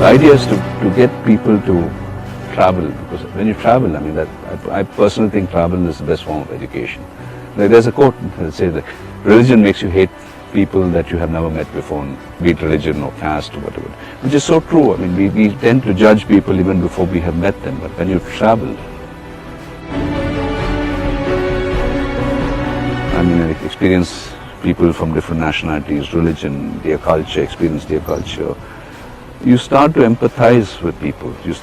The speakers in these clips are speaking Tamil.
The idea is to get people to travel, because when you travel, I mean, that I personally think travel is the best form of education. There's a quote that says that religion makes you hate people that you have never met before, be it religion or caste or whatever, which is so true. I mean, we tend to judge people even before we have met them, but when you travel, I mean, I experience people from different nationalities, religion, their culture, experience their culture. You start to empathize with people. You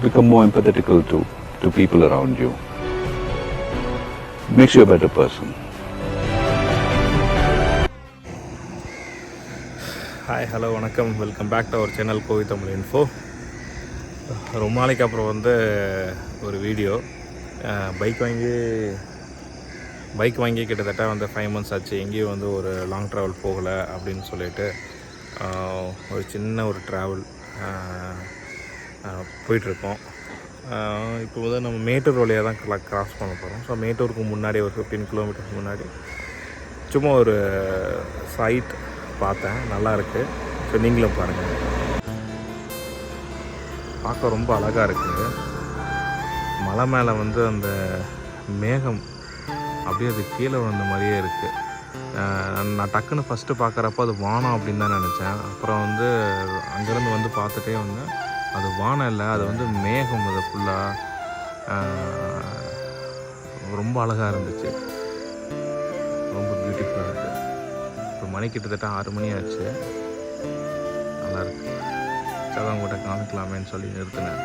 become more empathetical to people around you. It makes you a better person. Hi hello வணக்கம், welcome back to our channel Kovi Tamil info. ரொம்ப நாளைக்கு அப்புறம் ஒரு வீடியோ. பைக் வாங்கி கிட்டத்தட்ட 5 months ஆச்சு. எங்கேயும் ஒரு லாங் ட்ராவல் போகலை அப்படின்னு சொல்லிட்டு ஒரு சின்ன ட்ராவல் போயிட்டுருக்கோம். இப்போ நம்ம மேட்டூர் வழியாக தான் கிராஸ் பண்ண போகிறோம். ஸோ மேட்டூருக்கு முன்னாடி ஒரு 15 kilometers முன்னாடி சும்மா ஒரு சைட் பார்த்தேன், நல்லா இருக்குது. ஸோ நீங்களும் பாருங்கள், பார்க்க ரொம்ப அழகாக இருக்குது. மலை மேலே அந்த மேகம் அப்படியே அது கீழே வந்த மாதிரியே இருக்குது. நான் டக்குன்னு ஃபஸ்ட்டு பார்க்குறப்ப அது வானம் அப்படின்னு தான் நினச்சேன். அப்புறம் அங்கேருந்து பார்த்துட்டே வந்தேன், அது வானம் இல்லை, அது மேகம். அது ஃபுல்லாக ரொம்ப அழகாக இருந்துச்சு, ரொம்ப பியூட்டிஃபுல்லாக இருக்குது. இப்போ மணி கிட்டத்தட்ட 6 மணி ஆச்சு. நல்லாயிருக்கு. சதான் கூட காமிக்கலாமேன்னு சொல்லி நிறுத்தினேன்.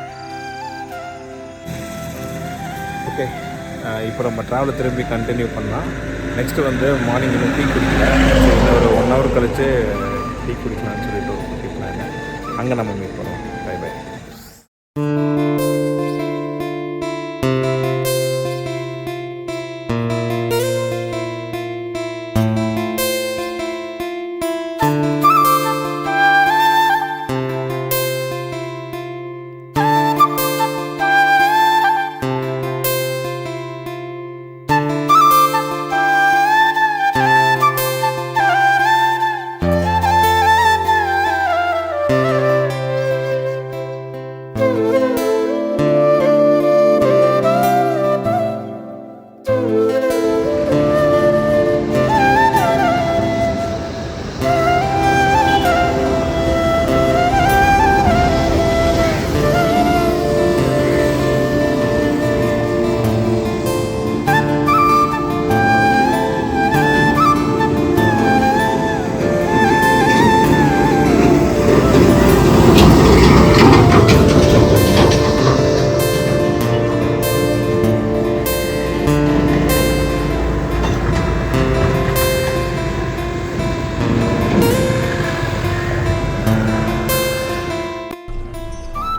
ஓகே, இப்போ நம்ம ட்ராவலை திரும்பி கண்டினியூ பண்ணலாம். நெக்ஸ்ட்டு மார்னிங் இன்னும் டீ குடிக்கல. ஸோ இன்னும் ஒரு 1 hour கழித்து டீ குடிக்கலான்னு சொல்லிட்டு ஒரு குட்டி பிளான். அங்கே நம்ம மீட் பண்ணுவோம். Bye bye.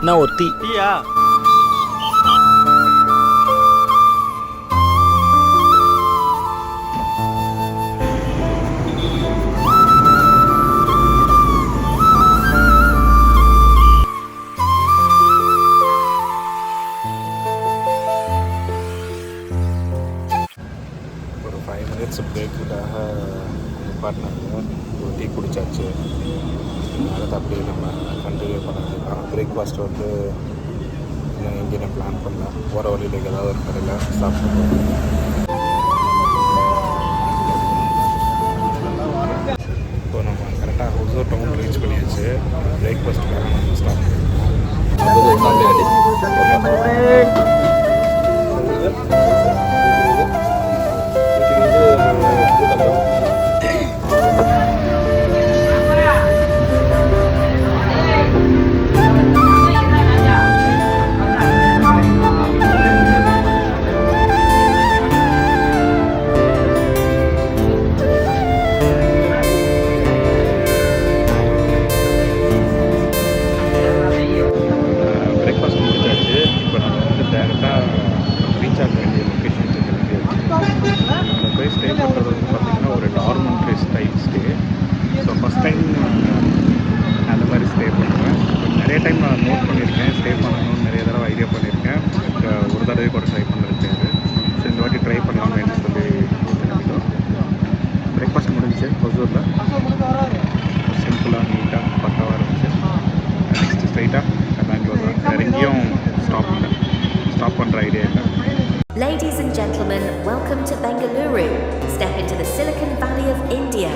நான் ஒரு டீயா? ஒரு 5 minutes பிரேக்குக்காக நிப்பாட்டினாங்க. ஒரு டீ குடிச்சாச்சு. அதை அப்படியே நம்ம கண்டினியூ பண்ணலாம். பிரேக்ஃபாஸ்ட் இன்னும் எங்கேயும் நான் பிளான் பண்ணேன். போகிற வழியில் ஏதாவது ஒரு கடையில் சாப்பிட்டு இப்போ நம்ம கரெக்டாக ஹொசூர் டவுன் ரீச் பண்ணியாச்சு. பிரேக்ஃபாஸ்ட்டுக்காக நம்ம ஸ்டார்ட் பண்ணுவோம். ஹொசூரில் சிம்பிளாக நீட்டாக பக்காவாக இருந்துச்சு. ஸ்ட்ரைட்டாக பெங்களூர் தான். வேறு எங்கேயும் ஸ்டாப் பண்ணுற ஐடியா இல்லை. Ladies and gentlemen, welcome to Bengaluru. Step into the Silicon Valley of India.